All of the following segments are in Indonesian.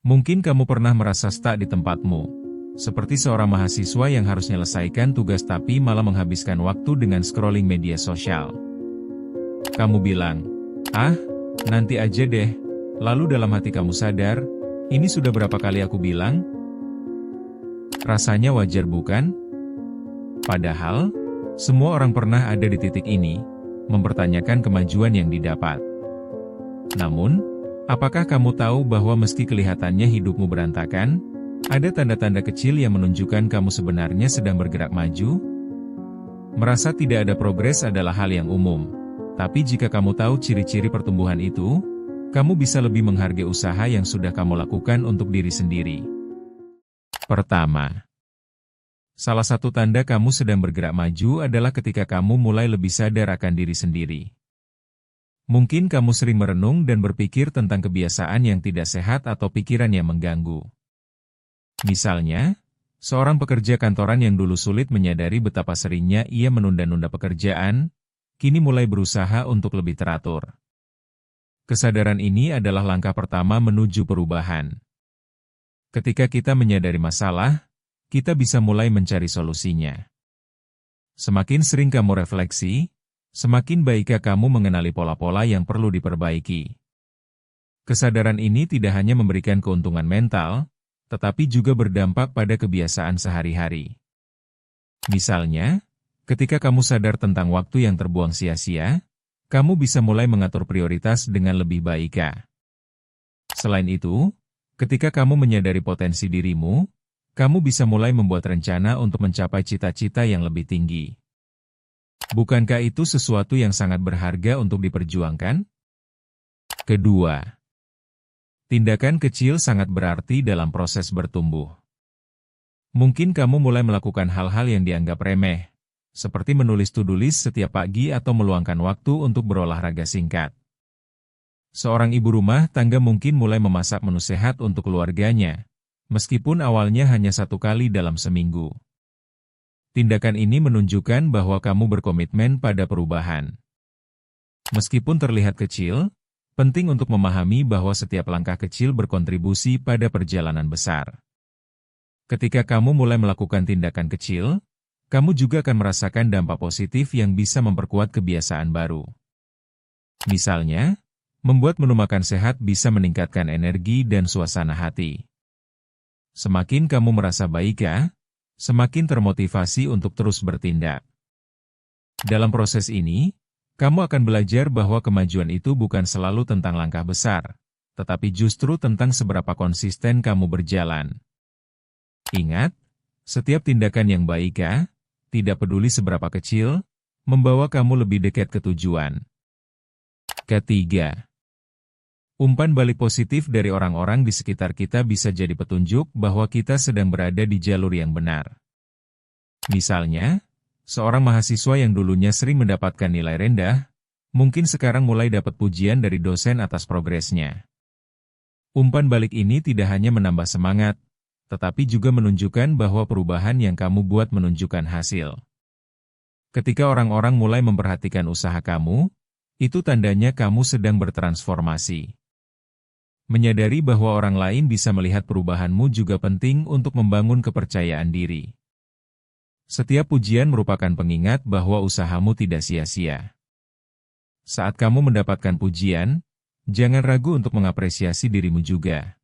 Mungkin kamu pernah merasa stuck di tempatmu, seperti seorang mahasiswa yang harus menyelesaikan tugas tapi malah menghabiskan waktu dengan scrolling media sosial. Kamu bilang, "Ah, nanti aja deh." Lalu dalam hati kamu sadar, ini sudah berapa kali aku bilang? Rasanya wajar bukan? Padahal, semua orang pernah ada di titik ini, mempertanyakan kemajuan yang didapat. Namun, apakah kamu tahu bahwa meski kelihatannya hidupmu berantakan, ada tanda-tanda kecil yang menunjukkan kamu sebenarnya sedang bergerak maju? Merasa tidak ada progres adalah hal yang umum, tapi jika kamu tahu ciri-ciri pertumbuhan itu, kamu bisa lebih menghargai usaha yang sudah kamu lakukan untuk diri sendiri. Pertama, salah satu tanda kamu sedang bergerak maju adalah ketika kamu mulai lebih sadar akan diri sendiri. Mungkin kamu sering merenung dan berpikir tentang kebiasaan yang tidak sehat atau pikiran yang mengganggu. Misalnya, seorang pekerja kantoran yang dulu sulit menyadari betapa seringnya ia menunda-nunda pekerjaan, kini mulai berusaha untuk lebih teratur. Kesadaran ini adalah langkah pertama menuju perubahan. Ketika kita menyadari masalah, kita bisa mulai mencari solusinya. Semakin sering kamu refleksi, semakin baikkah kamu mengenali pola-pola yang perlu diperbaiki. Kesadaran ini tidak hanya memberikan keuntungan mental, tetapi juga berdampak pada kebiasaan sehari-hari. Misalnya, ketika kamu sadar tentang waktu yang terbuang sia-sia, kamu bisa mulai mengatur prioritas dengan lebih baik. Selain itu, ketika kamu menyadari potensi dirimu, kamu bisa mulai membuat rencana untuk mencapai cita-cita yang lebih tinggi. Bukankah itu sesuatu yang sangat berharga untuk diperjuangkan? Kedua, tindakan kecil sangat berarti dalam proses bertumbuh. Mungkin kamu mulai melakukan hal-hal yang dianggap remeh, seperti menulis to-do list setiap pagi atau meluangkan waktu untuk berolahraga singkat. Seorang ibu rumah tangga mungkin mulai memasak menu sehat untuk keluarganya, meskipun awalnya hanya 1 kali dalam seminggu. Tindakan ini menunjukkan bahwa kamu berkomitmen pada perubahan. Meskipun terlihat kecil, penting untuk memahami bahwa setiap langkah kecil berkontribusi pada perjalanan besar. Ketika kamu mulai melakukan tindakan kecil, kamu juga akan merasakan dampak positif yang bisa memperkuat kebiasaan baru. Misalnya, membuat menu makan sehat bisa meningkatkan energi dan suasana hati. Semakin kamu merasa baik, semakin termotivasi untuk terus bertindak. Dalam proses ini, kamu akan belajar bahwa kemajuan itu bukan selalu tentang langkah besar, tetapi justru tentang seberapa konsisten kamu berjalan. Ingat, setiap tindakan yang baik, tidak peduli seberapa kecil, membawa kamu lebih dekat ke tujuan. Ketiga, umpan balik positif dari orang-orang di sekitar kita bisa jadi petunjuk bahwa kita sedang berada di jalur yang benar. Misalnya, seorang mahasiswa yang dulunya sering mendapatkan nilai rendah, mungkin sekarang mulai dapat pujian dari dosen atas progresnya. Umpan balik ini tidak hanya menambah semangat, tetapi juga menunjukkan bahwa perubahan yang kamu buat menunjukkan hasil. Ketika orang-orang mulai memperhatikan usaha kamu, itu tandanya kamu sedang bertransformasi. Menyadari bahwa orang lain bisa melihat perubahanmu juga penting untuk membangun kepercayaan diri. Setiap pujian merupakan pengingat bahwa usahamu tidak sia-sia. Saat kamu mendapatkan pujian, jangan ragu untuk mengapresiasi dirimu juga.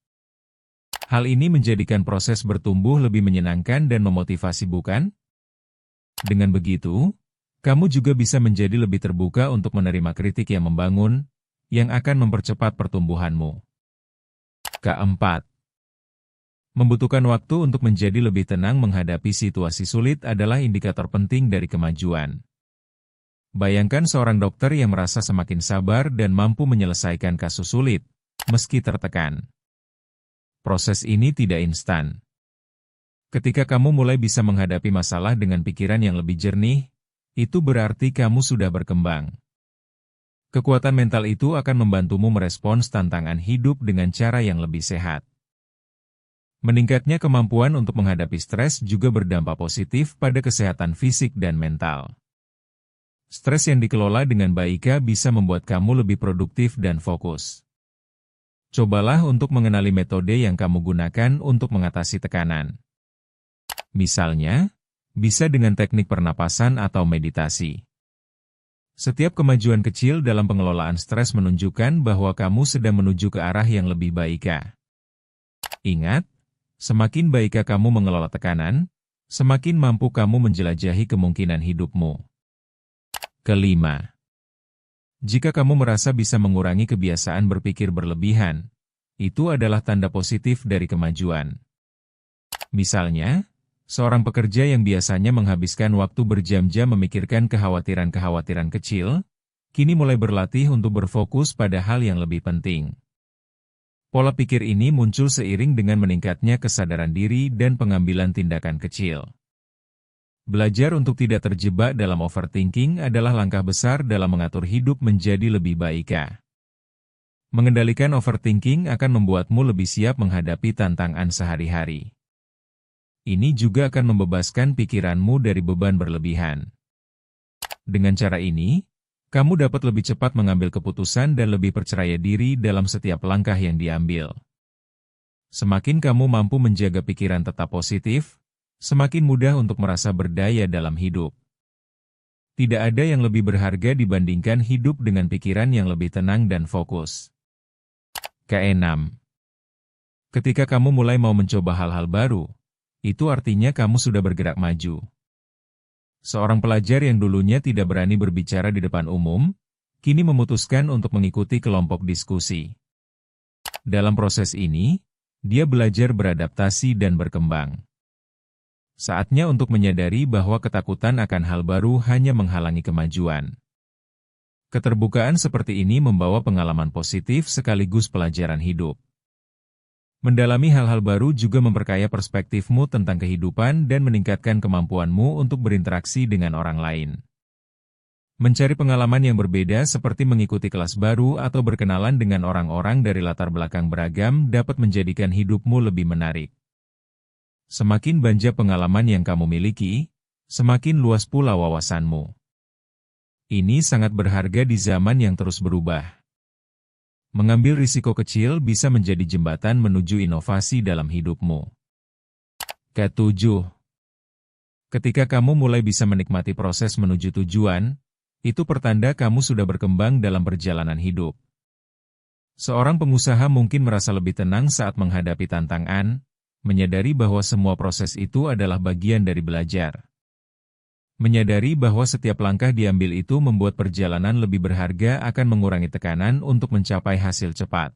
Hal ini menjadikan proses bertumbuh lebih menyenangkan dan memotivasi, bukan? Dengan begitu, kamu juga bisa menjadi lebih terbuka untuk menerima kritik yang membangun, yang akan mempercepat pertumbuhanmu. Keempat, membutuhkan waktu untuk menjadi lebih tenang menghadapi situasi sulit adalah indikator penting dari kemajuan. Bayangkan seorang dokter yang merasa semakin sabar dan mampu menyelesaikan kasus sulit, meski tertekan. Proses ini tidak instan. Ketika kamu mulai bisa menghadapi masalah dengan pikiran yang lebih jernih, itu berarti kamu sudah berkembang. Kekuatan mental itu akan membantumu merespons tantangan hidup dengan cara yang lebih sehat. Meningkatnya kemampuan untuk menghadapi stres juga berdampak positif pada kesehatan fisik dan mental. Stres yang dikelola dengan baik bisa membuat kamu lebih produktif dan fokus. Cobalah untuk mengenali metode yang kamu gunakan untuk mengatasi tekanan. Misalnya, bisa dengan teknik pernapasan atau meditasi. Setiap kemajuan kecil dalam pengelolaan stres menunjukkan bahwa kamu sedang menuju ke arah yang lebih baik. Ingat, semakin baik kamu mengelola tekanan, semakin mampu kamu menjelajahi kemungkinan hidupmu. Kelima, jika kamu merasa bisa mengurangi kebiasaan berpikir berlebihan, itu adalah tanda positif dari kemajuan. Misalnya, seorang pekerja yang biasanya menghabiskan waktu berjam-jam memikirkan kekhawatiran-kekhawatiran kecil, kini mulai berlatih untuk berfokus pada hal yang lebih penting. Pola pikir ini muncul seiring dengan meningkatnya kesadaran diri dan pengambilan tindakan kecil. Belajar untuk tidak terjebak dalam overthinking adalah langkah besar dalam mengatur hidup menjadi lebih baik. Mengendalikan overthinking akan membuatmu lebih siap menghadapi tantangan sehari-hari. Ini juga akan membebaskan pikiranmu dari beban berlebihan. Dengan cara ini, kamu dapat lebih cepat mengambil keputusan dan lebih percaya diri dalam setiap langkah yang diambil. Semakin kamu mampu menjaga pikiran tetap positif, semakin mudah untuk merasa berdaya dalam hidup. Tidak ada yang lebih berharga dibandingkan hidup dengan pikiran yang lebih tenang dan fokus. Keenam, ketika kamu mulai mau mencoba hal-hal baru, itu artinya kamu sudah bergerak maju. Seorang pelajar yang dulunya tidak berani berbicara di depan umum, kini memutuskan untuk mengikuti kelompok diskusi. Dalam proses ini, dia belajar beradaptasi dan berkembang. Saatnya untuk menyadari bahwa ketakutan akan hal baru hanya menghalangi kemajuan. Keterbukaan seperti ini membawa pengalaman positif sekaligus pelajaran hidup. Mendalami hal-hal baru juga memperkaya perspektifmu tentang kehidupan dan meningkatkan kemampuanmu untuk berinteraksi dengan orang lain. Mencari pengalaman yang berbeda seperti mengikuti kelas baru atau berkenalan dengan orang-orang dari latar belakang beragam dapat menjadikan hidupmu lebih menarik. Semakin banyak pengalaman yang kamu miliki, semakin luas pula wawasanmu. Ini sangat berharga di zaman yang terus berubah. Mengambil risiko kecil bisa menjadi jembatan menuju inovasi dalam hidupmu. Ketujuh, ketika kamu mulai bisa menikmati proses menuju tujuan, itu pertanda kamu sudah berkembang dalam perjalanan hidup. Seorang pengusaha mungkin merasa lebih tenang saat menghadapi tantangan, menyadari bahwa semua proses itu adalah bagian dari belajar. Menyadari bahwa setiap langkah diambil itu membuat perjalanan lebih berharga akan mengurangi tekanan untuk mencapai hasil cepat.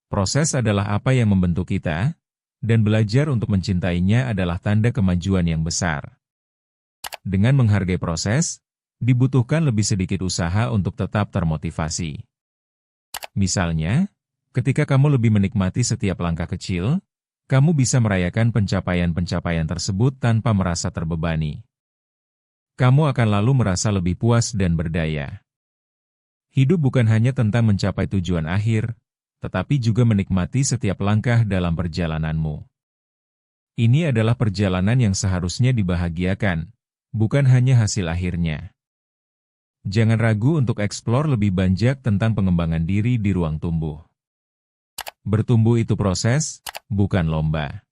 Proses adalah apa yang membentuk kita, dan belajar untuk mencintainya adalah tanda kemajuan yang besar. Dengan menghargai proses, dibutuhkan lebih sedikit usaha untuk tetap termotivasi. Misalnya, ketika kamu lebih menikmati setiap langkah kecil, kamu bisa merayakan pencapaian-pencapaian tersebut tanpa merasa terbebani. Kamu akan lalu merasa lebih puas dan berdaya. Hidup bukan hanya tentang mencapai tujuan akhir, tetapi juga menikmati setiap langkah dalam perjalananmu. Ini adalah perjalanan yang seharusnya dibahagiakan, bukan hanya hasil akhirnya. Jangan ragu untuk eksplor lebih banyak tentang pengembangan diri di ruang tumbuh. Bertumbuh itu proses, bukan lomba.